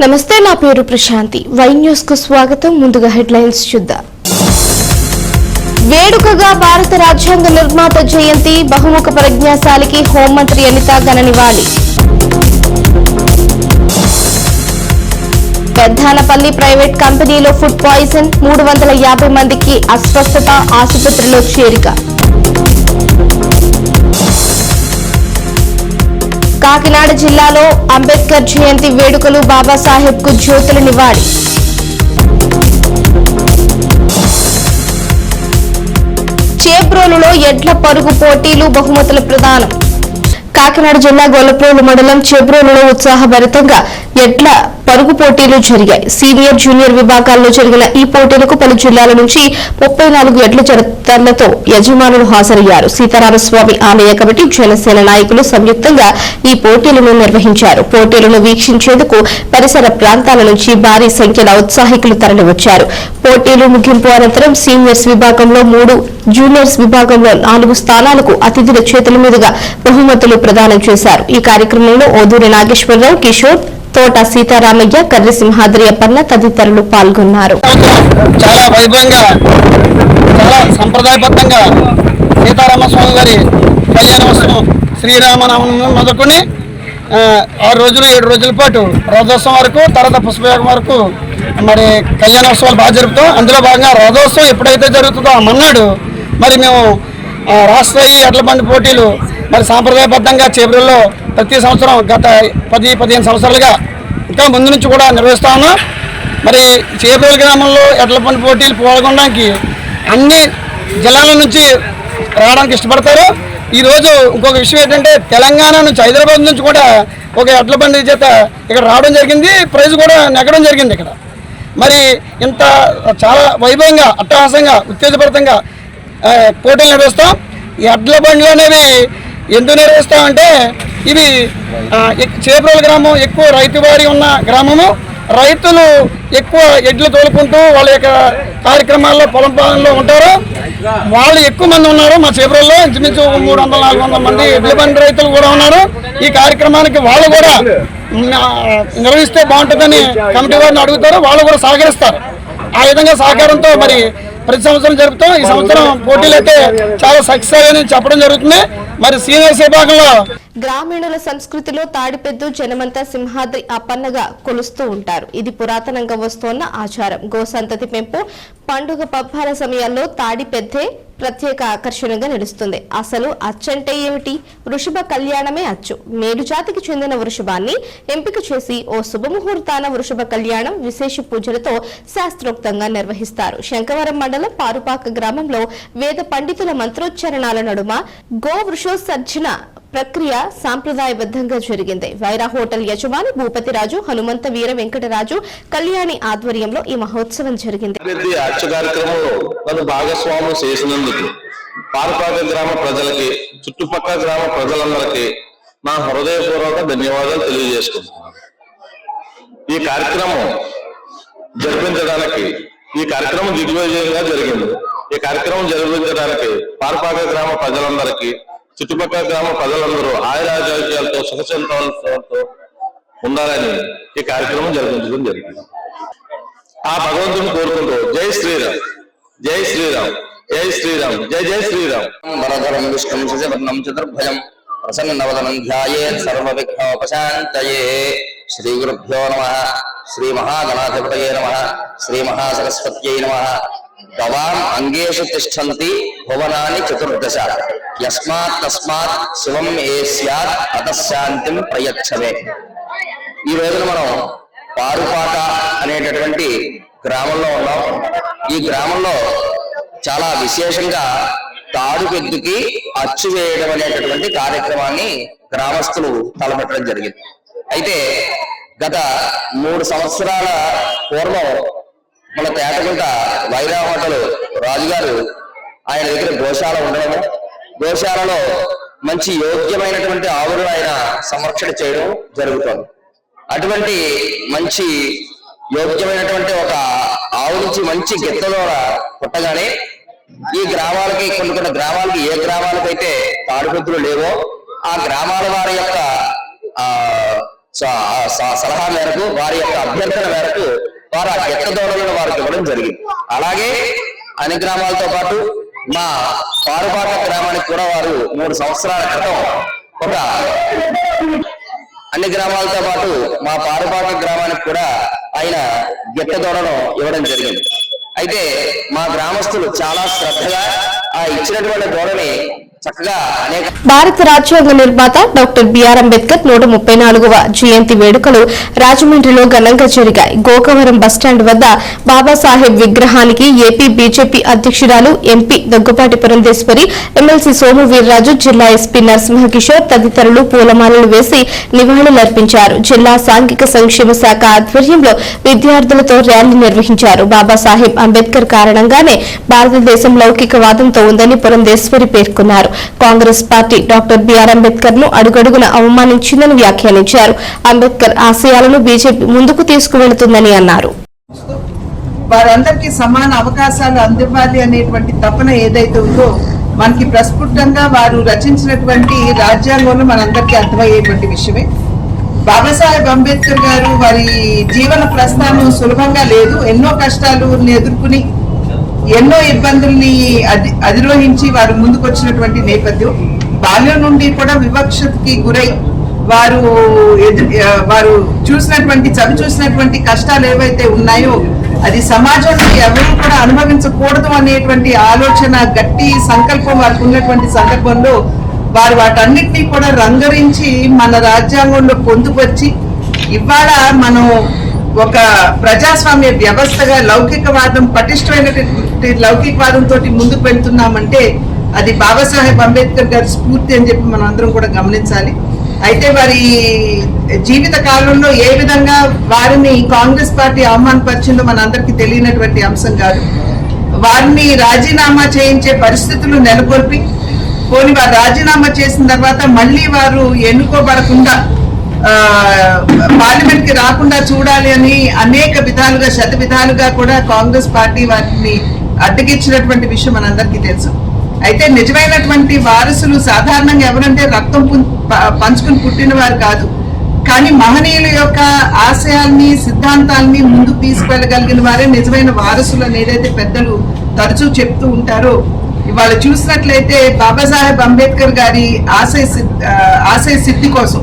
నమస్తే, నా పేరు ప్రశాంతి. వై న్యూస్ కు స్వాగతం. ముందుగా హెడ్లైన్స్ చూద్దాం. వేడుకగా భారత రాజ్యాంగ నిర్మాత జయంతి, బహుముఖ ప్రజ్ఞాశాలికి హోంమంత్రి అనిత ఘన నివాళి. పెద్దానపల్లి ప్రైవేట్ కంపెనీలో ఫుడ్ పాయిజన్, 350 మందికి అస్వస్థత, ఆసుపత్రిలో చేరిక. కాకినాడ జిల్లాలో అంబేద్కర్ జయంతి వేడుకలు, బాబాసాహెబ్ కు జ్యోతుల నివాళి. చేబ్రోలులో ఎడ్ల పరుగు పోటీలు, బహుమతుల ప్రదానం. కాకినాడ జిల్లా గొల్లప్రోలు మండలం చేబ్రోలులో ఉత్సాహభరితంగా ఎడ్ల పరుగు పోటీలు జరిగాయి. సీనియర్, జూనియర్ విభాగాల్లో జరిగిన ఈ పోటీలకు పలు జిల్లాల నుంచి 34 ఎడ్ల జతలతో యజమానులు హాజరయ్యారు. సీతారామస్వామి ఆలయ కమిటీ, జనసేన నాయకులు సంయుక్తంగా ఈ పోటీలను నిర్వహించారు. పోటీలను వీక్షించేందుకు పరిసర ప్రాంతాల నుంచి భారీ సంఖ్యలో ఉత్సాహికులు తరలివచ్చారు. పోటీలు ముగింపు అనంతరం సీనియర్స్ విభాగంలో 3, జూనియర్స్ విభాగంలో 4 స్థానాలకు అతిథుల చేతుల మీదుగా బహుమతులు ప్రదానం చేశారు. ఈ కార్యక్రమంలో ఓదూరి నాగేశ్వరరావు, కిషోర్, తోట సీతారామయ్య, కర్రి సింహాద్రి అప్పన్న తదితరులు పాల్గొన్నారు. చాలా వైభవంగా, చాలా సంప్రదాయబద్ధంగా సీతారామస్వామి గారి కళ్యాణోత్సవం శ్రీరామనవమి మొదలుకొని 6 రోజులు 7 రోజుల పాటు రథోత్సవం వరకు, తర్వాత పుష్పయోగం వరకు మరి కళ్యాణోత్సవాలు బాగా జరుపుతాం. అందులో భాగంగా రథోత్సవం ఎప్పుడైతే జరుగుతుందో ఆ మన్నాడు మరి మేము రాష్ట్రస్థాయి ఎడ్ల బండి పోటీలు మరి సాంప్రదాయబద్ధంగా చేబ్రోలులో ప్రతి సంవత్సరం గత 10-15 సంవత్సరాలుగా ఇంకా ముందు నుంచి కూడా నిర్వహిస్తా ఉన్నాం. మరి చేబ్రోలు గ్రామంలో ఎడ్ల బండి పోటీలు పాల్గొనడానికి అన్ని జిల్లాల నుంచి రావడానికి ఇష్టపడతారు. ఈరోజు ఇంకొక విషయం ఏంటంటే తెలంగాణ నుంచి, హైదరాబాద్ నుంచి కూడా ఒక ఎడ్ల బండి చేత ఇక్కడ రావడం జరిగింది, ప్రైజ్ కూడా నెగ్గడం జరిగింది. ఇక్కడ మరి ఇంత చాలా వైభవంగా, అట్టహాసంగా, ఉత్తేజభరితంగా పోటీలు నిర్వహిస్తాం. ఈ ఎడ్ల బండ్లు అనేవి ఎందుకు నిర్వహిస్తామంటే ఇవి చేబ్రోలు గ్రామం ఎక్కువ రైతువారి ఉన్న గ్రామము. రైతులు ఎక్కువ ఎడ్లు తోలుకుంటూ వాళ్ళ యొక్క కార్యక్రమాల్లో పొలం పాలనలో ఉంటారు. వాళ్ళు ఎక్కువ మంది ఉన్నారు మా చేబ్రోలులో, ఇంచుమించు 300-400 మంది ఎడ్ల బండి రైతులు కూడా ఉన్నారు. ఈ కార్యక్రమానికి వాళ్ళు కూడా నిర్వహిస్తే బాగుంటుందని కమిటీ వారిని అడుగుతారు, వాళ్ళు కూడా సహకరిస్తారు. ఆ విధంగా సహకారంతో మరి ప్రతి సంవత్సరం జరుపుతాం. ఈ సంవత్సరం పోటీలు అయితే చాలా సక్సెస్ అయ్యాయని చెప్పడం జరుగుతుంది. మరి సీనియర్స్ విభాగంలో గ్రామీణుల సంస్కృతిలో తాడిపెద్దు జనమంతా సింహాద్రి అప్పన్నగా కొలుస్తూ ఉంటారు. ఇది పురాతనంగా వస్తోన్న ఆచారం. గోసంతతి పెంపు, పండుగ పబ్బాల సమయాల్లో తాడిపెద్దే ప్రత్యేక ఆకర్షణగా నిలుస్తుంది. అసలు అచ్చంటే ఏమిటి? వృషభ కళ్యాణమే అచ్చు. మేలు జాతికి చెందిన వృషభాన్ని ఎంపిక చేసి ఓ శుభముహూర్తాన వృషభ కళ్యాణం విశేష పూజలతో శాస్త్రోక్తంగా నిర్వహిస్తారు. శంకవరం మండలం పారుపాక గ్రామంలో వేద పండితుల మంత్రోచ్చరణాల నడుమ గో వృషోత్సర్జన ప్రక్రియ సాంప్రదాయబద్ధంగా జరిగింది. వైరా హోటల్ యజమాని భూపతిరాజు, హనుమంత వీర వెంకటరాజు, కళ్యాణి ఆధ్వర్యంలో ఈ మహోత్సవం జరిగింది. భాగస్వామ్యం చేసినందుకు పారుపాక గ్రామ ప్రజలకి, చుట్టుపక్కల గ్రామ ప్రజలందరికీ నా హృదయపూర్వక ధన్యవాదాలు తెలియజేసుకుంటున్నాను. ఈ కార్యక్రమం జరిపించడానికి, ఈ కార్యక్రమం దిగ్విజయంగా జరిగింది. ఈ కార్యక్రమం జరిపించడానికి పారుపాక గ్రామ ప్రజలందరికీ, చుట్టుపక్కల గ్రామ ప్రజలందరూ ఆయురారోగ్యాలతో, సుఖసంతోషాలతో ఉండాలని ఈ కార్యక్రమం జరిపించడం జరిగింది. ఆ భగవంతుని కోరుకుంటూ జై శ్రీరామ్, జై శ్రీరామ్, జై శ్రీరామ్, జై జై శ్రీరామ్. వరదరం విష్ణుం శశివర్ణం చతుర్భుజం ప్రసన్నవదనం ధ్యాయేత్ సర్వవిఘ్నోపశాంతయే. శ్రీ గురుభ్యో నమః. శ్రీ మహాగణాధిపతయే నమః. శ్రీ మహాసరస్వత్యై నమః. గవాం అంగేషు తిష్టంతి భువనాని చతుర్దశ. యస్మాత్ తస్మాత్ శివం ఏ స్యాత్ అతశాంతిం ప్రయచ్చవే. ఈ రోజున మనం పారుపాక అనేటటువంటి గ్రామంలో ఉన్నాం. ఈ గ్రామంలో చాలా విశేషంగా తాడుపెద్దుకి అచ్చు వేయడం అనేటటువంటి కార్యక్రమాన్ని గ్రామస్తులు తలపెట్టడం జరిగింది. అయితే గత 3 సంవత్సరాల పూర్వం మన తేటగుంట వైరా హోటల్ రాజుగారు ఆయన దగ్గర గోశాల ఉండడము, గోశాలలో మంచి యోగ్యమైనటువంటి ఆవులను ఆయన సంరక్షణ చేయడం జరుగుతుంది. అటువంటి మంచి యోగ్యమైనటువంటి ఒక ఆవు నుంచి మంచి గిత్తదోడ పుట్టగానే ఈ గ్రామాలకి, కొన్ని గ్రామాలకి, ఏ గ్రామాలకైతే తాడుపెద్దులు లేవో ఆ గ్రామాల వారి యొక్క సలహా మేరకు, వారి యొక్క అభ్యర్థన మేరకు వారు ఆ గెట్ట దూడలను వారికి ఇవ్వడం జరిగింది. అలాగే అన్ని గ్రామాలతో పాటు మా పారుపాక గ్రామానికి కూడా వారు 3 సంవత్సరాల క్రితం ఒక అన్ని గ్రామాలతో పాటు మా పారుపాక గ్రామానికి కూడా ఆయన గెట్ట దూడను ఇవ్వడం జరిగింది. అయితే మా గ్రామస్తులు చాలా శ్రద్ధగా ఆ ఇచ్చినటువంటి దూడని చక్కగా అనేక భారత రాజ్యాంగ నిర్మాత డాక్టర్ బిఆర్ అంబేద్కర్ 134వ జయంతి వేడుకలు రాజమండ్రిలో ఘనంగా జరిగాయి. గోకవరం బస్టాండ్ వద్ద బాబాసాహెబ్ విగ్రహానికి ఏపీ బీజేపీ అధ్యక్షురాలు ఎంపీ దగ్గుపాటి పురంధేశ్వరి, ఎమ్మెల్సీ సోము వీర్రాజు, జిల్లా ఎస్పీ నరసింహకిషోర్ తదితరులు పూలమాలలు వేసి నివాళులర్పించారు. జిల్లా సాంఘిక సంక్షేమ శాఖ ఆధ్వర్యంలో విద్యార్థులతో ర్యాలీ నిర్వహించారు. బాబాసాహెబ్ అంబేద్కర్ కారణంగానే భారతదేశం లౌకికవాదంతో ఉందని పురంధేశ్వరి పేర్కొన్నారు. Congress party doctor BR Ambedkar ను అడుగడుగున అవమానించిందని వ్యాఖ్యానించారు. అంబేద్కర్ ఆశయాలను బీజేపీ ముందుకు తీసుకువెళుతుందని అన్నారు. వారందరికీ సమాన అవకాశాలు అందివ్వాలి అనేటువంటి తపన ఏదైతే ఉందో మనకి ప్రస్ఫుటంగా వారు రచించినటువంటి రాజ్యాంగంలో మనందరికీ అర్థమయ్యేటువంటి విషయమే. బాబాసాహెబ్ అంబేద్కర్ గారు వారి జీవన ప్రస్థానం సులభంగా లేదు. ఎన్నో కష్టాలను ఎదుర్కొని ఎన్నో ఇబ్బందుల్ని అధిరోహించి వారు ముందుకు వచ్చినటువంటి నేపథ్యం. బాల్యం నుండి కూడా వివక్షకి గురై వారు చూసినటువంటి కష్టాలు ఏవైతే ఉన్నాయో అది సమాజంలో ఎవరు కూడా అనుభవించకూడదు అనేటువంటి ఆలోచన, గట్టి సంకల్పం వారికి ఉన్నటువంటి సందర్భంలో వారు వాటన్నిటినీ కూడా రంగరించి మన రాజ్యాంగంలో పొందుపరిచి ఇవాళ మనం ఒక ప్రజాస్వామ్య వ్యవస్థగా లౌకికవాదం, పటిష్టమైనటువంటి లౌకికవాదంతో ముందుకు వెళ్తున్నామంటే అది బాబాసాహెబ్ అంబేద్కర్ గారి స్ఫూర్తి అని చెప్పి మనం అందరం కూడా గమనించాలి. అయితే వారి జీవిత కాలంలో ఏ విధంగా వారిని కాంగ్రెస్ పార్టీ అవమానపరిచిందో మనందరికీ తెలియనటువంటి అంశం కాదు. వారిని రాజీనామా చేయించే పరిస్థితులు నెలకొల్పి పోని వారు రాజీనామా చేసిన తర్వాత మళ్ళీ వారు ఎన్నుకోబడకుండా పార్లమెంట్ కి రాకుండా చూడాలి అని అనేక విధాలుగా, శత విధాలుగా కూడా కాంగ్రెస్ పార్టీ వాటిని అడ్డగించినటువంటి విషయం మనందరికీ తెలుసు. అయితే నిజమైనటువంటి వారసులు సాధారణంగా ఎవరంటే రక్తం పంచుకుని పుట్టిన వారు కాదు, కానీ మహనీయుల యొక్క ఆశయాల్ని, సిద్ధాంతాల్ని ముందుకు తీసుకెళ్ళగలిగిన వారే నిజమైన వారసులు అని ఏదైతే పెద్దలు తరచూ చెప్తూ ఉంటారో, ఇవాళ చూసినట్లయితే బాబాసాహెబ్ అంబేద్కర్ గారి ఆశయ సిద్ధి కోసం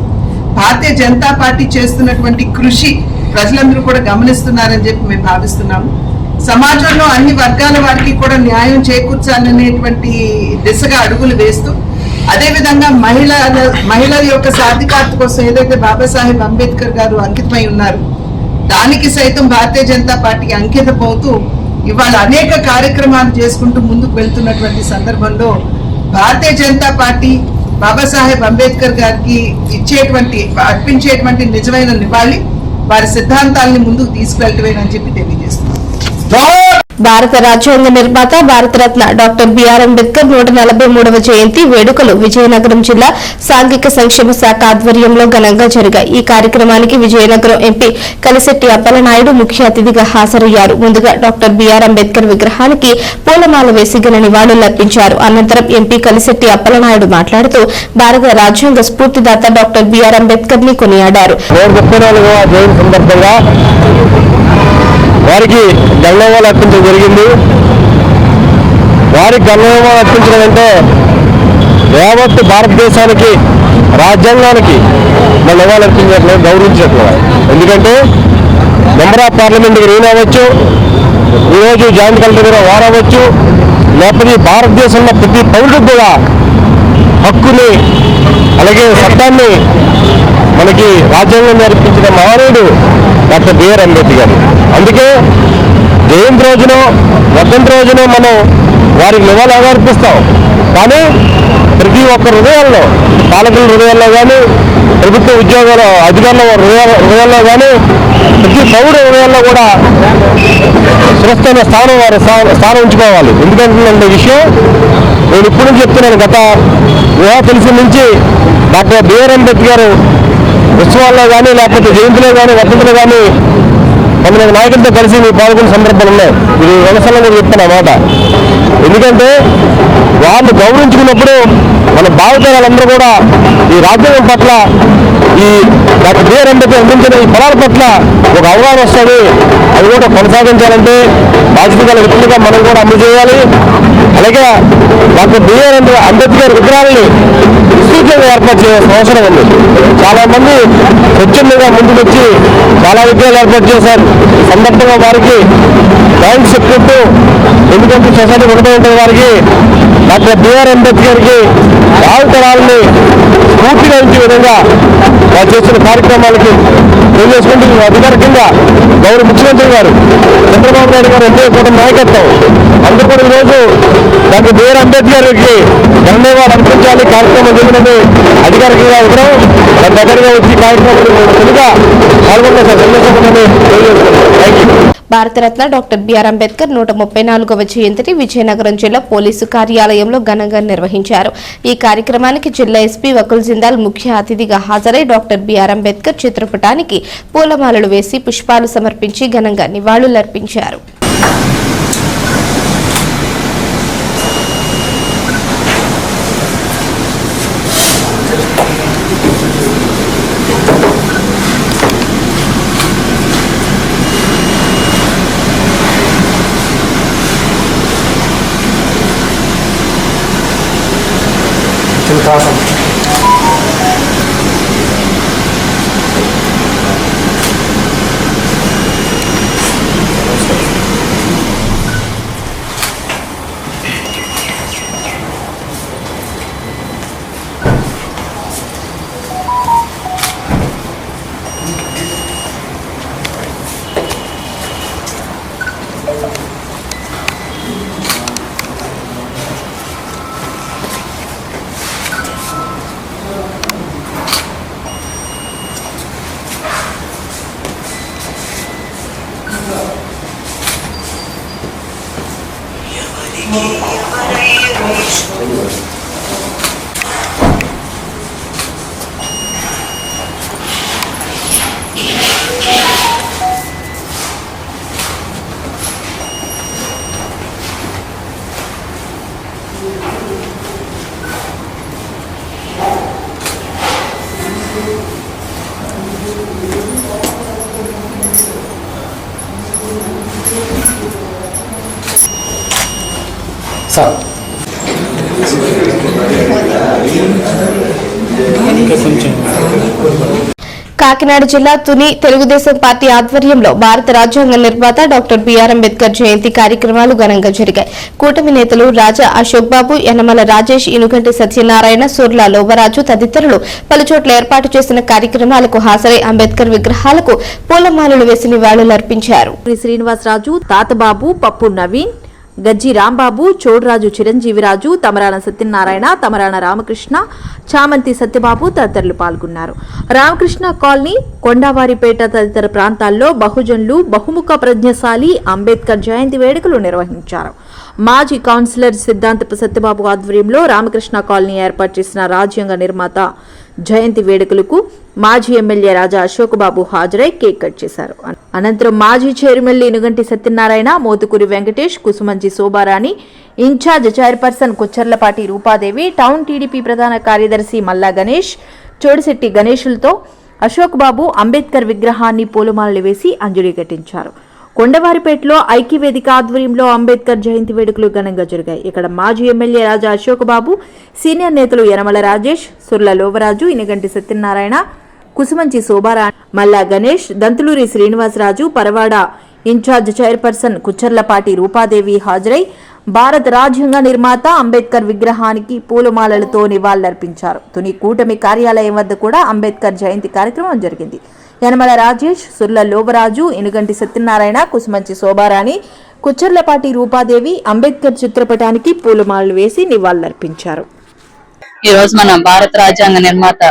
భారతీయ జనతా పార్టీ చేస్తున్నటువంటి కృషి ప్రజలందరూ కూడా గమనిస్తున్నారని చెప్పి మేము భావిస్తున్నాము. సమాజంలో అన్ని వర్గాల వారికి కూడా న్యాయం చేకూర్చాలనేటువంటి దిశగా అడుగులు వేస్తూ, అదేవిధంగా మహిళల యొక్క సాధికారత కోసం ఏదైతే బాబాసాహెబ్ అంబేద్కర్ గారు అంకితమై ఉన్నారు దానికి సైతం భారతీయ జనతా పార్టీ అంకితమవుతూ ఇవాళ అనేక కార్యక్రమాలు చేసుకుంటూ ముందుకు వెళ్తున్నటువంటి సందర్భంలో భారతీయ జనతా పార్టీ బాబాసాహెబ్ అంబేద్కర్ గారికి అర్పించేటువంటి నిజమైన నివాళి వారి సిద్ధాంతాలని ముందుకు తీసుకెళ్తవేనని చెప్పి తెలియజేస్తున్నారు. భారత రాజ్యాంగ నిర్మాత భారతరత్న డాక్టర్ బిఆర్ అంబేద్కర్ 143వ జయంతి వేడుకలు విజయనగరం జిల్లా సాంఘిక సంక్షేమ శాఖ ఆధ్వర్యంలో ఘనంగా జరిగాయి. ఈ కార్యక్రమానికి విజయనగరం ఎంపీ కలిశెట్టి అప్పలనాయుడు ముఖ్య అతిథిగా హాజరయ్యారు. ముందుగా డాక్టర్ బిఆర్ అంబేద్కర్ విగ్రహానికి పూలమాల వేసి ఘన నివాళులర్పించారు. అనంతరం ఎంపీ కలిశెట్టి అప్పలనాయుడు మాట్లాడుతూ భారత రాజ్యాంగ స్ఫూర్తిదాత డాక్టర్ బిఆర్ అంబేద్కర్ ని కొనియాడారు. వారికి గౌరవాలు అర్పించడం జరిగింది. వారికి గౌరవాలు అర్పించడం అంటే యావత్తు భారతదేశానికి, రాజ్యాంగానికి గౌరవాలు అర్పించినట్లు, గౌరవించినట్లు. ఎందుకంటే మెంబర్ ఆఫ్ పార్లమెంట్కి నేను అవ్వచ్చు, ఈరోజు జాయింట్ కలెక్టర్ కూడా వారవచ్చు, లేకపోతే భారతదేశంలో ప్రతి పౌరుడికి కూడా హక్కుని, అలాగే చట్టాన్ని మనకి రాజ్యాంగం నేర్పించిన మహానుడు డాక్టర్ బిఆర్ అంబేద్కర్. అందుకే జయంతి రోజున, వర్ధంతి రోజున మనం వారికి నివాళులు అర్పిస్తాం. కానీ ప్రతి ఒక్క హృదయాల్లో, పాలకుల హృదయాల్లో కానీ, ప్రభుత్వ ఉద్యోగాల అధికారుల హృదయాల్లో కానీ, ప్రతి పౌరుడు హృదయాల్లో కూడా సురక్షితమైన స్థానం ఉంచుకోవాలి. ఎందుకంటే విషయం నేను ఇప్పుడు నుంచి చెప్తున్నాను. గత తెలిసిన నుంచి డాక్టర్ బిఆర్ అంబేద్కర్ ఉత్సవాల్లో కానీ, లేకపోతే జయంతిలో కానీ, వర్ధంతిలో కానీ కొంతమంది నాయకులతో కలిసి పాల్గొన్న సందర్భాలు ఉన్నాయి. ఇది వ్యవసాయంలో కూడా చెప్తాను అన్నమాట. ఎందుకంటే వాళ్ళు గౌరవించుకున్నప్పుడు మన భావితరాలందరూ కూడా ఈ రాజ్యాంగం పట్ల ఈ డాక్టర్ బిఆర్ అంబేద్కర్ అందించిన ఈ ఫలాల పట్ల ఒక అవగాహన వస్తుంది. అది కూడా కొనసాగించాలంటే బాధ్యత గల వ్యక్తులుగా మనం కూడా అమలు చేయాలి. అలాగే డాక్టర్ బిఆర్ అంబేద్కర్ విగ్రహాలని విస్తృతంగా ఏర్పాటు చేయాల్సిన అవసరం ఉంది. చాలా మంది స్వచ్ఛందంగా ముందుకు వచ్చి చాలా విగ్రహాలు ఏర్పాటు చేశారు. ఈ సందర్భంగా వారికి థ్యాంక్స్ చెప్పుకుంటూ, ఎందుకంటే సొసైటీ ఉంటూ ఉంటే వారికి డాక్టర్ బిఆర్ అంబేద్కర్కి భావితరాలని స్ఫూర్తిగా ఇచ్చే విధంగా వారు చేసిన కార్యక్రమాలకి తెలియజేసుకుంటూ అధికారికంగా గౌరవ ముఖ్యమంత్రి గారు చంద్రబాబు నాయుడు గారు ఎంతో కూడా నాయకత్వం అందరూ కూడా ఈరోజు డాక్టర్ బిఆర్ అంబేద్కర్కి ధన్యవాదాలు అర్పించాలి. కార్యక్రమం జరిగినది అధికారికంగా ఇవ్వడం దాని దగ్గరగా వచ్చి కార్యక్రమంగా పాల్గొన్న సందేశమని తెలియజేస్తున్నాను. భారతరత్న డాక్టర్ బిఆర్ అంబేద్కర్ 134వ జయంతిని విజయనగరం జిల్లా పోలీసు కార్యాలయంలో ఘనంగా నిర్వహించారు. ఈ కార్యక్రమానికి జిల్లా ఎస్పీ వకుల్ జిందాల్ ముఖ్య అతిథిగా హాజరై డాక్టర్ బిఆర్ అంబేద్కర్ చిత్రపటానికి పూలమాలలు వేసి పుష్పాలు సమర్పించి ఘనంగా నివాళులర్పించారు. కాకినాడ జిల్లా తుని తెలుగుదేశం పార్టీ ఆధ్వర్యంలో భారత రాజ్యాంగ నిర్మాత డాక్టర్ బిఆర్ అంబేద్కర్ జయంతి కార్యక్రమాలు ఘనంగా జరిగాయి. కూటమి నేతలు రాజా అశోక్ బాబు, యనమల రాజేష్, ఇనుగంటి సత్యనారాయణ, సూర్ల లోబరాజు తదితరులు పలుచోట్ల ఏర్పాటు చేసిన కార్యక్రమాలకు హాజరై అంబేద్కర్ విగ్రహాలకు పూలమాలలు వేసి నివాళులర్పించారు. శ్రీనివాసరాజు, తాతబాబు, పప్పు నవీన్, గజ్జి రాంబాబు, చోడరాజు చిరంజీవిరాజు, తమరాన సత్యనారాయణ, తమరాన రామకృష్ణ, చామంతి సత్యబాబు తదితరులు పాల్గొన్నారు. రామకృష్ణ కాలనీ, కొండావారిపేట తదితర ప్రాంతాల్లో బహుజనులు బహుముఖ ప్రజ్ఞశాలి అంబేద్కర్ జయంతి వేడుకలు నిర్వహించారు. మాజీ కౌన్సిలర్ సిద్ధాంతపు సత్యబాబు ఆధ్వర్యంలో రామకృష్ణ కాలనీ ఏర్పాటు చేసిన రాజ్యాంగ నిర్మాత జయంతి వేడుకలకు మాజీ ఎమ్మెల్యే రాజా అశోక్ బాబు హాజరై కేక్ కట్ చేశారు. అనంతరం మాజీ chairman Inuganti Satyanarayana, Mothukuri Venkatesh, Kusumanchi Shobharani, incharge chairperson Kuccharlapati Rupadevi, town TDP ప్రధాన కార్యదర్శి మల్లా గణేష్, చోడిశెట్టి గణేషులతో అశోక్ బాబు అంబేద్కర్ విగ్రహాన్ని పూలమాలలు వేసి అంజలి ఘటించారు. కొండవారిపేటలో ఐక్యవేదిక ఆధ్వర్యంలో అంబేద్కర్ జయంతి వేడుకలు ఘనంగా జరిగాయి. ఇక్కడ మాజీ ఎమ్మెల్యే రాజా అశోక్ బాబు, సీనియర్ నేతలు యనమల రాజేష్, సుర్ల లోవరాజు, ఇనగంటి సత్యనారాయణ, కుసుమంచి శోభారాణి, మల్లా గణేష్, దంతులూరి శ్రీనివాసరాజు, పరవాడ ఇన్ఛార్జ్ చైర్పర్సన్ కుచ్చర్లపాటి రూపాదేవి హాజరై భారత రాజ్యాంగ నిర్మాత అంబేద్కర్ విగ్రహానికి పూలమాలలతో నివాళులర్పించారు. తుని కూటమి కార్యాలయం వద్ద కూడా అంబేద్కర్ జయంతి కార్యక్రమం జరిగింది. యనమల రాజేష్, సుర్ల లోవరాజు, ఇనుగంటి సత్యనారాయణ, కుసుమంచి శోభారాణి, కుచ్చర్లపాటి రూపాదేవి అంబేద్కర్ చిత్రపటానికి పూలమాలలు వేసి నివాళులర్పించారు. ఈ రోజు మన భారత రాజ్యాంగ నిర్మాత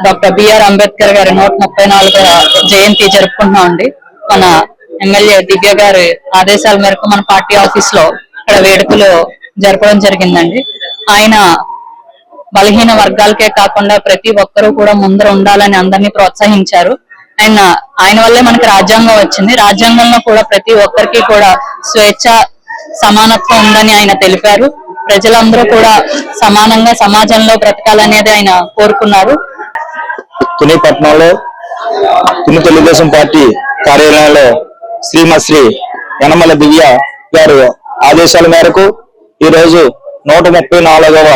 డాక్టర్ బిఆర్ అంబేద్కర్ గారి 134వ జయంతి జరుపుకుంటున్నామండి. మన ఎమ్మెల్యే దివ్య గారి ఆదేశాల మేరకు మన పార్టీ ఆఫీస్ లో ఇక్కడ వేడుకలు జరపడం జరిగిందండి. ఆయన బలహీన వర్గాలకే కాకుండా ప్రతి ఒక్కరూ కూడా ముందర ఉండాలని అందరినీ ప్రోత్సహించారు. ఆయన వల్లే మనకి రాజ్యాంగం వచ్చింది. రాజ్యాంగంలో కూడా ప్రతి ఒక్కరికి కూడా స్వేచ్ఛ, సమానత్వం ఉందని ఆయన తెలిపారు. ప్రజలందరూ కూడా సమానంగా సమాజంలో బ్రతకాలనేది ఆయన కోరుకున్నారు. తుని పట్టణంలో తుని తెలుగుదేశం పార్టీ కార్యాలయంలో శ్రీ యనమల దివ్య గారు ఆదేశాల మేరకు ఈ రోజు 134వ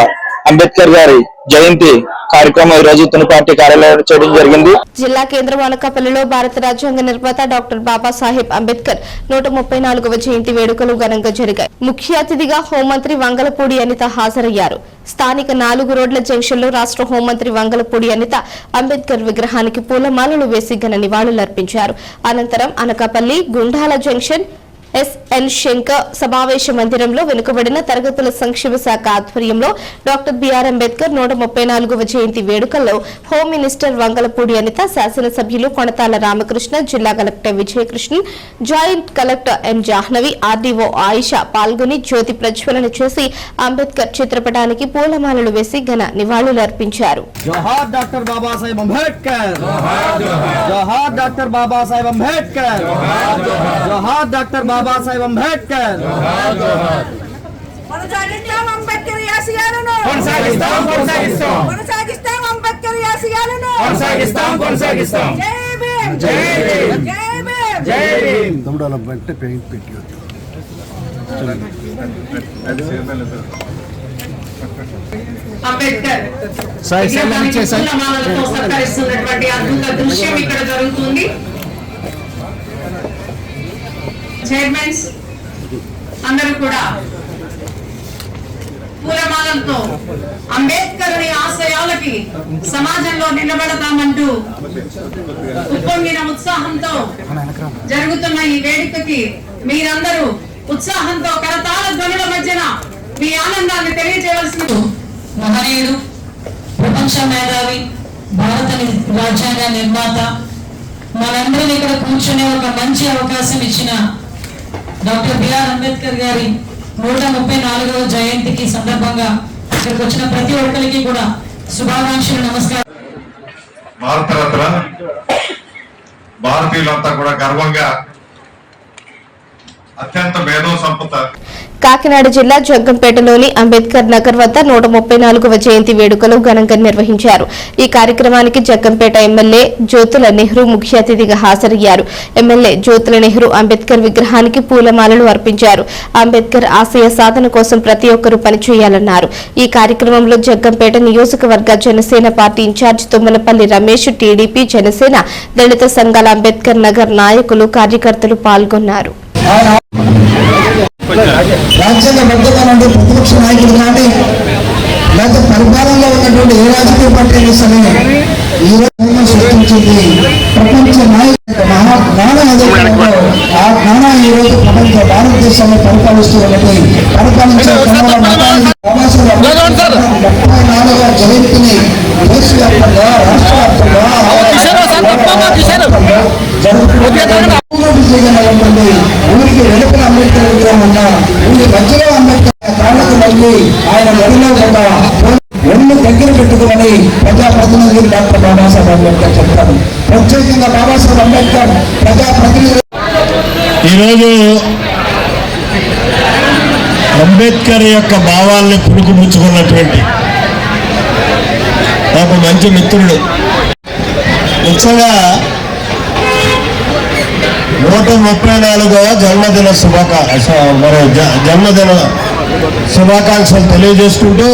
అంబేద్కర్ గారి జయంతి కార్యక్రమం ఈ రోజు తుని పార్టీ కార్యాలయంలో చేయడం జరిగింది. జిల్లా కేంద్రం అనకాపల్లిలో భారత రాజ్యాంగ నిర్మాత డాక్టర్ బాబాసాహెబ్ అంబేద్కర్ 134వ జయంతి వేడుకలు ఘనంగా జరిగాయి. ముఖ్య అతిథిగా హోంమంత్రి వంగలపూడి అనిత హాజరయ్యారు. స్థానిక 4 రోడ్ల జంక్షన్ లో రాష్ట్ర హోంమంత్రి వంగలపూడి అనిత అంబేద్కర్ విగ్రహానికి పూలమాలలు వేసి ఘన నివాళులర్పించారు. అనంతరం అనకాపల్లి గుండాల జంక్షన్ ఎస్ఎన్ శంకర్ సమావేశ మందిరంలో వెనుకబడిన తరగతుల సంక్షేమ శాఖ ఆధ్వర్యంలో డాక్టర్ బిఆర్ అంబేద్కర్ 134వ జయంతి వేడుకల్లో హోమ్ మినిస్టర్ వంగలపూడి అనిత, శాసనసభ్యులు కొణతాల రామకృష్ణ, జిల్లా collector Vijayakrishnan, joint collector N Jahnavi, RDO Ayesha పాల్గొని జ్యోతి ప్రజ్వలన చేసి అంబేద్కర్ చిత్రపటానికి పూలమాలలు వేసి ఘన నివాళులర్పించారు. జోహార్ డాక్టర్ బాబాసాహెబ్ అంబేద్కర్, జోహార్ డాక్టర్ బాబాసాహెబ్ అంబేద్కర్, జోహార్ డాక్టర్ బాబాసాహెబ్ అంబేద్కర్. కొనసాగిస్తాం అంబేద్కర్ ఆశయాలను, కొనసాగిస్తాం అంబేద్కర్ ఆశయాలను, కొనసాగిస్తాం. జై భీమ్, జై భీమ్, జై భీమ్, జై భీమ్. తమ్ముడాల బట్టే పెయింట్ పెట్టి అంబేద్కర్ పూలమాలలతో సత్కరిస్తున్నటువంటి అద్భుత దృశ్యం ఇక్కడ జరుగుతుంది. చైర్మన్స్ అందరూ కూడా పూలమాలలతో అంబేద్కర్ ఆశయాలకి సమాజంలో నిలబడతామంటూ ఉప్పొంగిన ఉత్సాహంతో జరుగుతున్న ఈ వేడుకకి మీరందరూ ఉత్సాహంతో కరతాళ ధ్వనుల మధ్యన మీ ఆనందాన్ని తెలియజేయవలసిన మహనీయుడు, ప్రపంచ మేధావి, భారత రాజ్యాంగ నిర్మాత, మనందరినీ ఇక్కడ కూర్చునే ఒక మంచి అవకాశం ఇచ్చిన డాక్టర్ బిఆర్ అంబేద్కర్ గారి 134వ జయంతికి సందర్భంగా ఇక్కడికి వచ్చిన ప్రతి ఒక్కరికి కూడా శుభాకాంక్షలు, నమస్కారం. భారతరత్న భారతీయులంతా కూడా గర్వంగా అత్యంత మేధో సంపద. కాకినాడ జిల్లా జగ్గంపేటలోని అంబేద్కర్ నగర్ వద్ద 134వ జయంతి వేడుకలు ఘనంగా నిర్వహించారు. ఈ కార్యక్రమానికి జగ్గంపేట ఎమ్మెల్యే జ్యోతుల నెహ్రూ ముఖ్య అతిథిగా హాజరయ్యారు. ఎమ్మెల్యే జ్యోతుల నెహ్రూ అంబేద్కర్ విగ్రహానికి పూలమాలలు అర్పించారు. అంబేద్కర్ ఆశయ సాధన కోసం ప్రతి ఒక్కరూ పనిచేయాలన్నారు. ఈ కార్యక్రమంలో జగ్గంపేట నియోజకవర్గ Janasena party in charge Tummalapalli Ramesh, TDP, Janasena, దళిత సంఘాల అంబేద్కర్ నగర్ నాయకులు, కార్యకర్తలు పాల్గొన్నారు. రాజ్యాంగబద్ధంగా ఉండే ప్రతిపక్ష నాయకులు కానీ లేకపోతే పరిపాలనలో ఉన్నటువంటి ఏ రాజకీయ పార్టీ సరే ఈ రోజు సృష్టించింది ప్రపంచ నాయకులు జ్ఞానం. ఆ జ్ఞానం ఈ రోజు ప్రపంచ భారతదేశాన్ని పరిపాలిస్తూ ఉన్నది. పరిపాలించే జయంతిని దేశవ్యాప్తంగా, రాష్ట్ర వ్యాప్తంగా ఊరికి వెనుకల అంబేద్కర్ విగ్రహం ఉన్నా ఊరి మధ్యలో అంబేద్కర్ కాళ్ళకు వెళ్ళి ఆయన మెడలో ఒక ఒళ్ళు దగ్గర పెట్టుకోమని ప్రజాప్రతినిధులు డాక్టర్ బాబాసాహెబ్ అంబేద్కర్ చెప్తారు. ప్రత్యేకంగా బాబాసాహెబ్ అంబేద్కర్ ప్రజాప్రతినిధులు ఈరోజు అంబేద్కర్ యొక్క భావాల్ని పుణుకుపుచ్చుకున్నటువంటి నాకు మంచి మిత్రుడు, ముఖ్యంగా 134వ జన్మదిన శుభాకాంక్షలు తెలియజేసుకుంటూ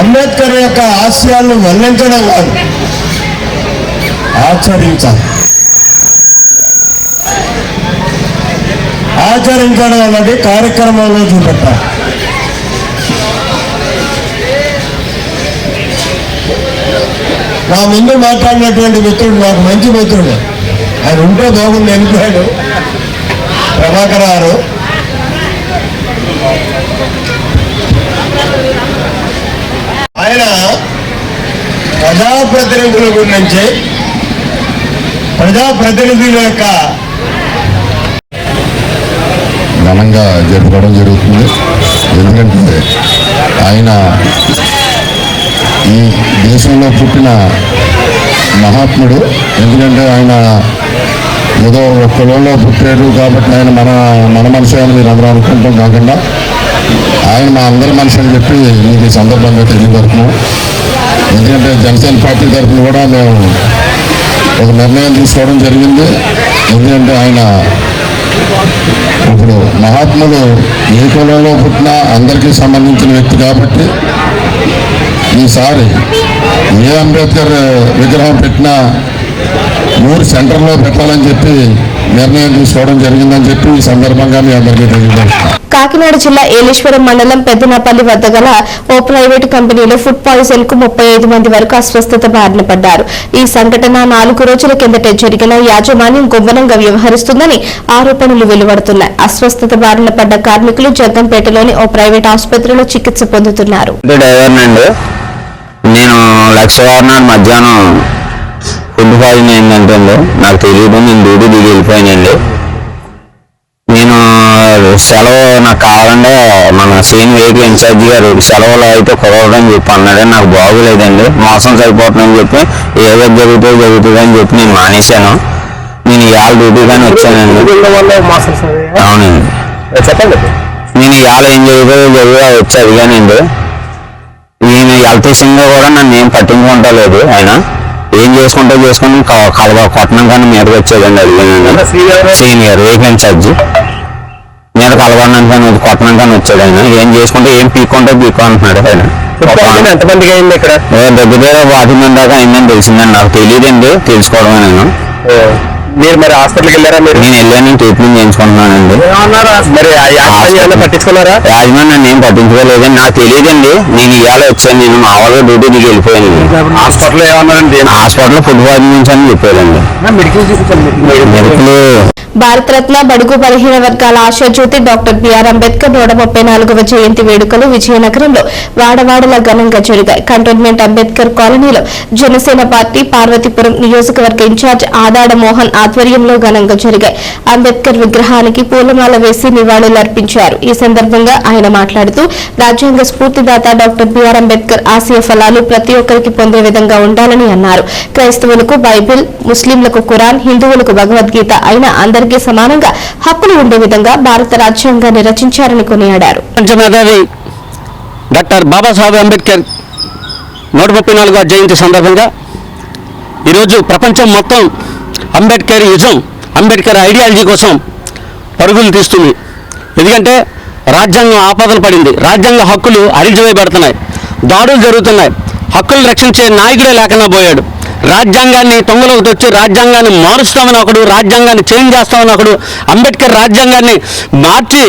అంబేద్కర్ యొక్క ఆశయాలను వర్ణించడం కాదు, ఆచరించడం అన్నది కార్యక్రమంలో చూపెట్టాలి. నా ముందు మాట్లాడినటువంటి మిత్రుడు నాకు మంచి మిత్రుడు, ఆయన ఉంటే బాగుంది వెళ్ళిపోయాడు, ప్రభాకర్ గారు. ఆయన ప్రజాప్రతినిధుల గురించి, ప్రజాప్రతినిధుల యొక్క ఘనంగా జరుపుకోవడం జరుగుతుంది. ఎందుకంటే ఆయన ఈ దేశంలో పుట్టిన మహాత్ముడు. ఎందుకంటే ఆయన ఏదో కులంలో పుట్టాడు కాబట్టి ఆయన మన మనిషి అని మీరు అందరూ అనుకుంటాం కాకుండా ఆయన మా అందరి మనిషి అని చెప్పి మీకు ఈ సందర్భంగా తెలియపడుతున్నాం. ఎందుకంటే జనసేన పార్టీ తరఫున కూడా మేము ఒక నిర్ణయం తీసుకోవడం జరిగింది. ఎందుకంటే ఆయన ఇప్పుడు మహాత్ముడు ఏ కులంలో పుట్టినా అందరికీ సంబంధించిన వ్యక్తి కాబట్టి ఈసారి ఏ అంబేద్కర్ విగ్రహం పెట్టినా ఊరు సెంటర్లో పెట్టాలని చెప్పి నిర్ణయం తీసుకోవడం జరిగిందని చెప్పి ఈ సందర్భంగా మీ అందరికీ తెలియజేస్తున్నాం. కాకినాడ జిల్లా ఏలేశ్వరం మండలం పెద్దనపల్లి వద్ద గల ఓ ప్రైవేటు కంపెనీలో ఫుడ్ పాయిజన్ కు 35 మంది వరకు అస్వస్థత బారిన పడ్డారు. ఈ సంఘటన 4 రోజుల కిందటే జరిగిన యాజమాన్యం గుంభనంగా వ్యవహరిస్తుందని ఆరోపణలు వెలువడుతున్నాయి. అస్వస్థత బారిన పడ్డ కార్మికులు జగ్గంపేటలోని ఓ ప్రైవేట్ ఆసుపత్రిలో చికిత్స పొందుతున్నారు. నేను లక్షవారం నాడు మధ్యాహ్నం ఫుడ్ పాయిజన్ అయిందంటే నాకు తెలియదు. నేను డ్యూటీ దిగి వెళ్ళిపోయానండి. నేను సెలవు నాకు కావాలంటే మన సీన్ వెహికల్ ఇన్ఛార్జి గారు సెలవులో అయితే కుదరదని చెప్పి అన్నాడు. నాకు బాగోలేదండి, మోసం సరిపోతుందని చెప్పి ఏదో జరుగుతుంది అని చెప్పి నేను మానేశాను. నేను ఇవాళ డ్యూటీ కానీ వచ్చానండి. అవునండి, చెప్పండి. నేను ఇవాళ ఏం జరుగుతుందో వచ్చేది కానండి. ఈయన హెల్త్ విషయంగా కూడా నన్ను ఏం పట్టించుకుంటలేదు. ఆయన ఏం చేసుకుంటే చేసుకుని కొట్టడం కానీ మీదకి వచ్చేదండి. అడిగానండి సీనియర్ వెహికల్ ఇన్ఛార్జి మీద కలవడానికి కానీ కొట్టడం కానీ వచ్చాడు. ఆయన ఏం చేసుకుంటే ఏం పీక్కుంటే పీక్కో అంటున్నాడు. ఆయన ఎంతమందికి అయింది ఇక్కడ? దగ్గర 50 మంది దాకా అయిందని తెలిసిందండి. నాకు తెలియదండి, తెలుసుకోవడమే. నేను మీరు మరి హాస్పిటల్కి వెళ్ళారా? నేను వెళ్ళాను, ట్రీట్మెంట్ చేయించుకుంటున్నానండి. మరి పట్టించుకున్నారా? యాజమాన్యం నన్ను ఏం పట్టించుకోలేదండి. నాకు తెలియదండి. నేను ఇవాళ వచ్చాను. నేను మామూలుగా డ్యూటీ దిగి వెళ్ళిపోయాను. హాస్పిటల్లో ఏమన్నారండి? హాస్పిటల్లో ఫుడ్ పాయిజన్ నుంచి అని చెప్పారండి. మెడికల్ భారతరత్న బడుగు బలహీన వర్గాల ఆశాజ్యోతి డాక్టర్ బిఆర్ అంబేద్కర్ 134వ జయంతి వేడుకలు విజయనగరంలో వాడవాడలా ఘనంగా జరిగాయి. కంటోన్మెంట్ అంబేద్కర్ కాలనీలో జనసేన పార్టీ పార్వతీపురం నియోజకవర్గ ఇన్ఛార్జ్ ఆదాడ మోహన్ ఆధ్వర్యంలో ఘనంగా జరిగాయి. అంబేద్కర్ విగ్రహానికి పూలమాల వేసి నివాళులర్పించారు. ఈ సందర్భంగా ఆయన మాట్లాడుతూ రాజ్యాంగ స్ఫూర్తిదాత డాక్టర్ బిఆర్ అంబేద్కర్ ఆశయ ఫలాలు ప్రతి ఒక్కరికి పొందే విధంగా ఉండాలని అన్నారు. క్రైస్తవులకు బైబిల్, ముస్లింలకు ఖురాన్, హిందువులకు భగవద్గీత అయిన అందరికీ సమానంగా హక్కులు ఉండే విధంగా భారత రాజ్యాంగాన్ని రచించారని కొనియాడారు. పంచమేధావి డాక్టర్ బాబాసాహెబ్ అంబేద్కర్ 134వ జయంతి సందర్భంగా ఈరోజు ప్రపంచం మొత్తం అంబేద్కర్ ఐడియాలజీ కోసం పరుగులు తీస్తుంది. ఎందుకంటే రాజ్యాంగం ఆపదలు పడింది. రాజ్యాంగ హక్కులు అరిచివేయబడుతున్నాయి, దాడులు జరుగుతున్నాయి. హక్కులు రక్షించే నాయకుడే లేకుండా పోయాడు. రాజ్యాంగాన్ని తొంగలోకి తెచ్చి రాజ్యాంగాన్ని మారుస్తామని ఒకడు, రాజ్యాంగాన్ని చేంజ్ చేస్తామని ఒకడు, అంబేద్కర్ రాజ్యాంగాన్ని మార్చి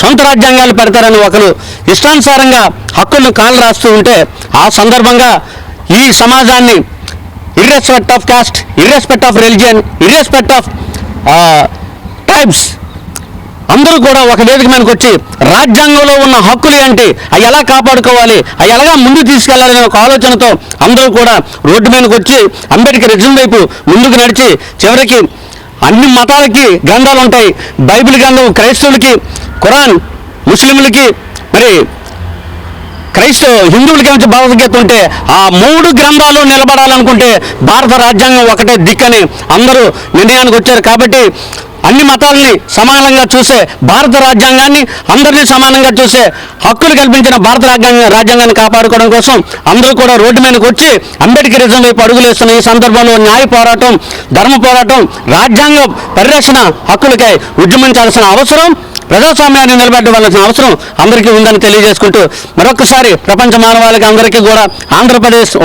సొంత రాజ్యాంగాలు పెడతారని ఒకరు ఇష్టానుసారంగా హక్కులను కాలు రాస్తూ ఉంటే ఆ సందర్భంగా ఈ సమాజాన్ని irrespect of caste, irrespect of religion, irrespect of tribes అందరూ కూడా ఒక వేదిక మీదకి వచ్చి రాజ్యాంగంలో ఉన్న హక్కులు ఏంటి, అవి ఎలా కాపాడుకోవాలి, అవి ఎలాగా ముందు తీసుకెళ్లాలనే ఒక ఆలోచనతో అందరూ కూడా రోడ్డు మీదకి వచ్చి అంబేద్కరిజం వైపు ముందుకు నడిచి చివరికి అన్ని మతాలకి గ్రంథాలు ఉంటాయి. బైబిల్ గ్రంథం క్రైస్తవులకి, ఖురాన్ ముస్లింలకి, మరి హిందువులకి ఏమిటి భగవద్గీత ఉంటే ఆ 3 గ్రంథాలు నిలబడాలనుకుంటే భారత రాజ్యాంగం ఒకటే దిక్కని అందరూ నిర్ణయానికి వచ్చారు. కాబట్టి అన్ని మతాలని సమానంగా చూసే భారత రాజ్యాంగాన్ని, అందరినీ సమానంగా చూసే హక్కులు కల్పించిన భారత రాజ్యాంగాన్ని కాపాడుకోవడం కోసం అందరూ కూడా రోడ్డు మీదకి వచ్చి అంబేద్కరిజం వైపు అడుగులేస్తున్న ఈ సందర్భంలో న్యాయ పోరాటం, ధర్మ పోరాటం, రాజ్యాంగ పరిరక్షణ హక్కులకై ఉద్యమించాల్సిన అవసరం, ప్రజాస్వామ్యాన్ని నిలబెట్టవలసిన అవసరం అందరికీ ఉందని తెలియజేసుకుంటూ మరొకసారి ప్రపంచ మానవాళికి అందరికీ కూడా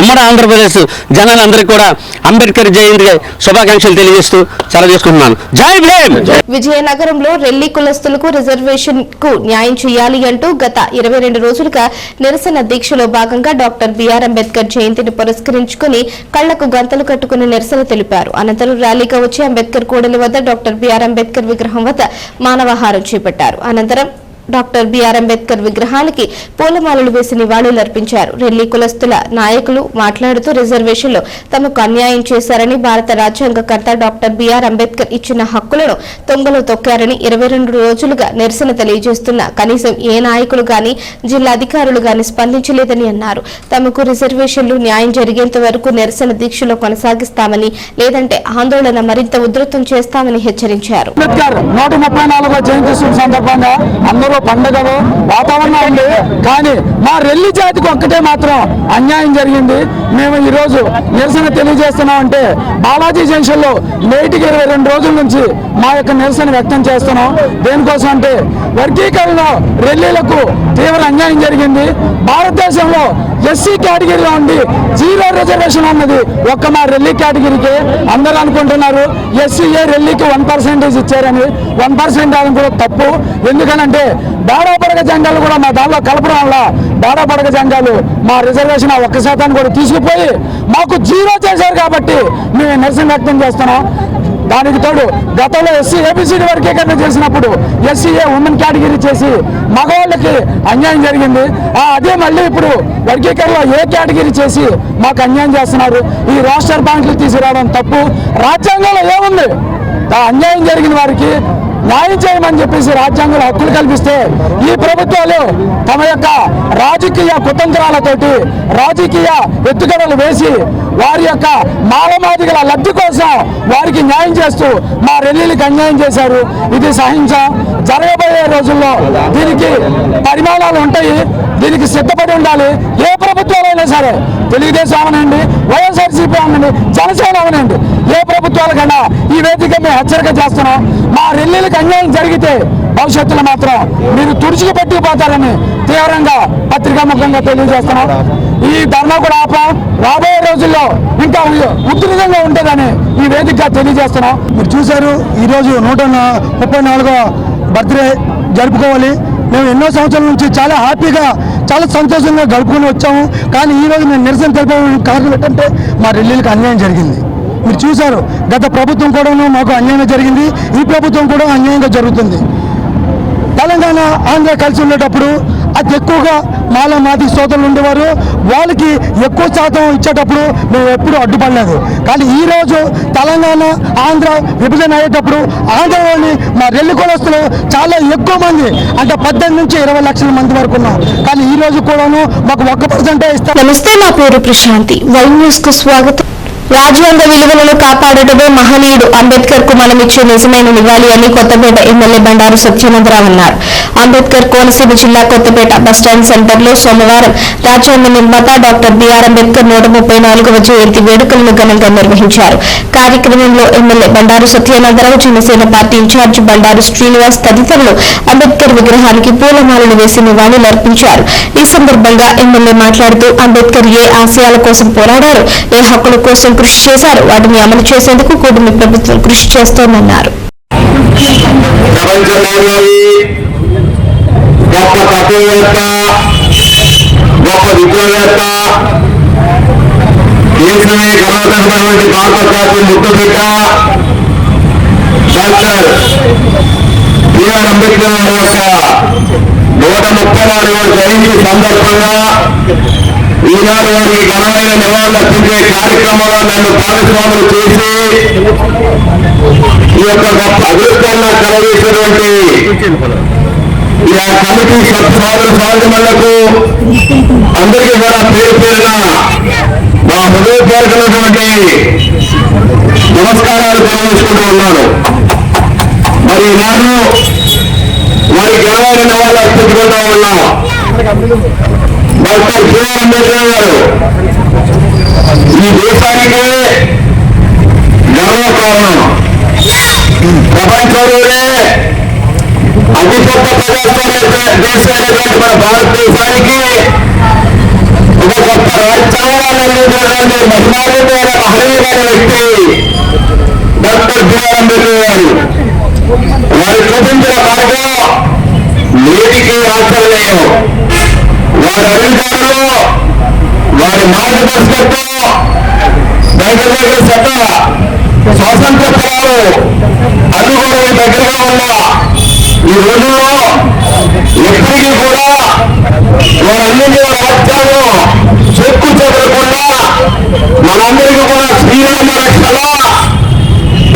ఉమ్మడి ఆంధ్రప్రదేశ్ జనాలందరికీ కూడా అంబేద్కర్ జయంతి శుభాకాంక్షలు తెలియజేస్తూ సెలవు తీసుకుంటున్నాను. జై భీమ్. విజయనగరంలో రెల్లి కులస్తులకు రిజర్వేషన్ కు న్యాయం చేయాలి అంటూ గత 22 రోజులుగా నిరసన దీక్షలో భాగంగా డాక్టర్ బిఆర్ అంబేద్కర్ జయంతిని పురస్కరించుకుని కళ్లకు గంతలు కట్టుకుని నిరసన తెలిపారు. అనంతరం ర్యాలీగా వచ్చి అంబేద్కర్ కూడలి వద్ద డాక్టర్ బిఆర్ అంబేద్కర్ విగ్రహం వద్ద మానవహారం చేపట్టారు. అనంతరం డాక్టర్ బిఆర్ అంబేద్కర్ విగ్రహానికి పూలమాలలు వేసి నివాళులర్పించారు. రెల్లి కులస్తుల నాయకులు మాట్లాడుతూ రిజర్వేషన్లో తమకు అన్యాయం చేశారని, భారత రాజ్యాంగకర్త డాక్టర్ బిఆర్ అంబేద్కర్ ఇచ్చిన హక్కులను తొంగలో తొక్కారని 22 రోజులుగా నిరసన తెలియజేస్తున్నా కనీసం ఏ నాయకులు గాని జిల్లా అధికారులు గాని స్పందించలేదని అన్నారు. తమకు రిజర్వేషన్లు న్యాయం జరిగేంత వరకు నిరసన దీక్షలో కొనసాగిస్తామని, లేదంటే ఆందోళన మరింత ఉధృతం చేస్తామని హెచ్చరించారు. 134వ జయంతి సందర్భంగా అందరూ పండుగలు వాతావరణం ఉంది. కానీ మా రెల్లి జాతికి ఒక్కటే మాత్రం అన్యాయం జరిగింది. మేము ఈ రోజు నిరసన తెలియజేస్తున్నాం అంటే బాలాజీ జంక్షన్ లో నేటికి 22 రోజుల నుంచి మా యొక్క నిరసన వ్యక్తం చేస్తున్నాం. దేనికోసం అంటే వర్గీకరణలో రెల్లీలకు తీవ్ర అన్యాయం జరిగింది. భారతదేశంలో ఎస్సీ కేటగిరీలో ఉండి 0 రిజర్వేషన్ అన్నది ఒక్క మా రెల్లి కేటగిరీకి. అందరూ అనుకుంటున్నారు ఎస్సీఏ రెల్లీకి 1% ఇచ్చారని. 1% అది కూడా తప్పు. ఎందుకనంటే బాడాపడగ జంగాలు కూడా మా దానిలో కలపడం వల్ల బాడాపడగ జంగాలు మా రిజర్వేషన్ 1% కూడా తీసుకుపోయి మాకు 0 చేశారు. కాబట్టి మేము నిరసన వ్యక్తం చేస్తున్నాం. దానికి తోడు గతంలో ఎస్సీ ఏబిసిడి వర్గీకరణ చేసినప్పుడు ఎస్సీఏ ఉమెన్ కేటగిరీ చేసి మగవాళ్ళకి అన్యాయం జరిగింది. అదే మళ్ళీ ఇప్పుడు వర్గీకరణలో ఏ కేటగిరీ చేసి మాకు అన్యాయం చేస్తున్నారు. ఈ రోస్టర్ బ్యాంకులు తీసుకురావడం తప్పు. రాజ్యాంగంలో ఏముంది? అన్యాయం జరిగిన వారికి న్యాయం చేయమని చెప్పేసి రాజ్యాంగంలో హక్కులు కల్పిస్తే ఈ ప్రభుత్వాలు తమ యొక్క రాజకీయ కుతంత్రాలతోటి రాజకీయ ఎత్తుగడలు వేసి వారి యొక్క మాలమాదిగల లబ్ధి కోసం వారికి న్యాయం చేస్తూ మా రెల్లీలకు అన్యాయం చేశారు. ఇది సహించాం. జరగబోయే రోజుల్లో దీనికి పరిమాణాలు ఉంటాయి. దీనికి సిద్ధపడి ఉండాలి. ఏ ప్రభుత్వాలైనా సరే, తెలుగుదేశం అవనండి, వైఎస్ఆర్సీపీ అవనండి, జనసేన అవనండి, ఏ ప్రభుత్వాలకన్నా ఈ వేదిక మేము హెచ్చరిక చేస్తున్నాం. మా రెల్లీలకు అన్యాయం జరిగితే భవిష్యత్తులో మాత్రం మీరు తుడిచికి పట్టుకుపోతారని తీవ్రంగా పత్రికాముఖంగా తెలియజేస్తున్నాం. ఈ ధర్నా కూడా ఆపం. రాబోయే రోజుల్లో ఇంకా ఉధృతంగా ఉంటుందని ఈ వేదికగా తెలియజేస్తున్నాం. మీరు చూశారు, ఈరోజు 134వ బర్త్డే జరుపుకోవాలి. మేము ఎన్నో సంవత్సరాల నుంచి చాలా హ్యాపీగా చాలా సంతోషంగా గడుపుకొని వచ్చాము. కానీ ఈరోజు మేము నిరసన తెలిపడానికి కారణం ఏంటంటే మా రెల్లీలకు అన్యాయం జరిగింది. మీరు చూశారు, గత ప్రభుత్వం కూడాను మాకు అన్యాయం జరిగింది. ఈ ప్రభుత్వం కూడా అన్యాయంగా జరుగుతుంది. తెలంగాణ ఆంధ్ర కలిసి ఉండేటప్పుడు అతి ఎక్కువగా మాది సోదరులు ఉండేవారు. వాళ్ళకి ఎక్కువ శాతం ఇచ్చేటప్పుడు మేము ఎప్పుడూ అడ్డుపడలేదు. కానీ ఈరోజు తెలంగాణ ఆంధ్ర విభజన అయ్యేటప్పుడు ఆంధ్రలోని మా రెల్లి కులస్తులు చాలా ఎక్కువ మంది, అంటే 18 నుంచి 20 లక్షల మంది వరకు ఉన్నాం. కానీ ఈ రోజు కూడాను మాకు 1% ఇస్తాం. నమస్తే, నా పేరు ప్రశాంతి. వై న్యూస్ కు స్వాగతం. రాజ్యాంగ విలువలను కాపాడటమే మహనీయుడు అంబేద్కర్ కు మనమిచ్చే నిజమైన నివాళి అని కొత్తపేట ఎమ్మెల్యే బండారు సత్యానందరావు అన్నారు. అంబేద్కర్ కోనసీమ జిల్లా కొత్తపేట బస్టాండ్ సెంటర్ లో సోమవారం రాజ్యాంగ నిర్మాత డాక్టర్ బిఆర్ అంబేద్కర్ 134వ జయంతి వేడుకలను ఘనంగా నిర్వహించారు. కార్యక్రమంలో MLA Bandaru Satyanandarao, Janasena party incharge Bandaru Srinivas తదితరులు అంబేద్కర్ విగ్రహానికి పూలమాలలు వేసి నివాళులర్పించారు. ఈ సందర్భంగా ఎమ్మెల్యే మాట్లాడుతూ అంబేద్కర్ ఏ ఆశయాల కోసం పోరాడారు, ఏ హక్కుల కోసం కృషి చేశారు, వాటిని అమలు చేసేందుకు కూటమి ప్రభుత్వం కృషి చేస్తోందన్నారు. గొప్ప తత్వవేత్త, గొప్ప విద్యావేత్త, దేశమే గర్వకరమైనటువంటి భారత జాతి ముద్దుబిడ్డ డాక్టర్ బిఆర్ అంబేద్కర్ యొక్క 134వ జయంతి సందర్భంగా ఈనాడు వారికి ఘనమైన నివాళులర్పించే కార్యక్రమంలో నన్ను భాగస్వాములు చేసి ఈ యొక్క గొప్ప అదృష్టాన్ని కలగేసినటువంటి ఈ కమిటీ సభ్యులు స్వాగతములకు అందరికీ కూడా పేరు పేరున మా హృదయపూర్వకమైనటువంటి నమస్కారాలు తెలియజేసుకుంటూ ఉన్నాను. మరి ఈనాడు వారి ఘనమైన నివాళులు అర్పించుకుంటూ ఉన్నాం. డాక్టర్ బిఆర్ అంబేద్కర్ గారు ఈ దేశానికి గర్వకారణం. ప్రపంచంలోనే అతి గొప్ప ప్రజాస్వామ్య దేశమైనటువంటి మన భారతదేశానికి ఒక గొప్ప రాజ్యాంగాన్ని అందించినటువంటి మహిళాధికార మహనీయులైన వ్యక్తి డాక్టర్ బిఆర్ అంబేద్కర్ గారు. వారు చూపించిన మార్గం నేటికి ఆచరణీయం. వారి అధికారులు, వారి మార్గదర్శకత్వం, దగ్గర స్వాతంత్ర ఫలాలు అన్ని కూడా దగ్గరగా ఉన్న ఈ రోజుల్లో ఎప్పటికీ కూడా మన అందించిన రాజ్యాంగం చెక్కు చెదరకుండా మనందరికీ కూడా శ్రీరామ రక్షణ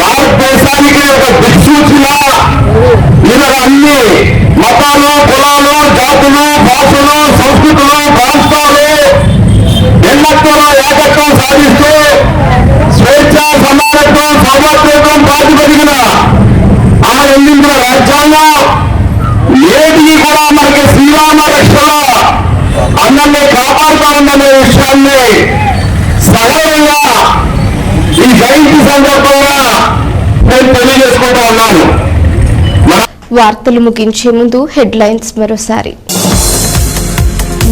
భారతదేశానికి ఒక దిక్సూచిలా ఇలా అన్ని మతాలు, కులాలు, జాతులు, భాషలు, సంస్కృతులు, ప్రాంతాలు ఎల్లప్పుడూ ఏకత్వం సాధిస్తూ స్వేచ్ఛ, సమానత్వం, సౌభాగ్యం ప్రాతిపదికన అందించిన రాజ్యాంగం నేటికి కూడా మనకి శ్రీరామ రక్షణ అందరినీ కాపాడుతూ ఉందనే విషయాన్ని సగౌరవంగా ఈ జయంతి సందర్భంగా నేను తెలియజేసుకుంటూ ఉన్నాను. వార్తలు ముగించే ముందు హెడ్లైన్స్ మరోసారి.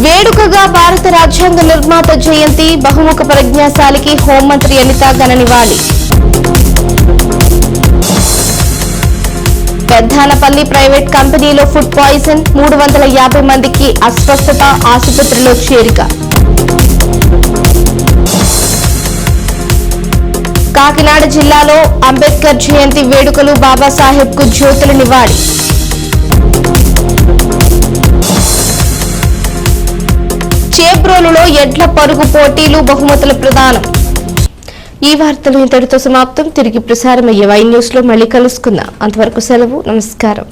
వేడుకగా భారత రాజ్యాంగ నిర్మాత జయంతి, బహుముఖ ప్రజ్ఞాశాలికి హోంమంత్రి అనిత ఘన నివాళి. పెద్దానపల్లి ప్రైవేట్ కంపెనీలో ఫుడ్ పాయిజన్, 350 మందికి అస్వస్థత, ఆసుపత్రిలో చేరిక. కాకినాడ జిల్లాలో అంబేద్కర్ జయంతి వేడుకలు, బాబాసాహెబ్ కు జ్యోతుల నివాళి. చేబ్రోలులో ఎడ్ల పరుగు పోటీలు, బహుమతుల ప్రదానం. ఈ వార్తలు ఇంతటితో సమాప్తం. తిరిగి ప్రసారమయ్యే వై న్యూస్ లో మళ్ళీ కలుసుకుందాం. అంతవరకు సెలవు. నమస్కారం.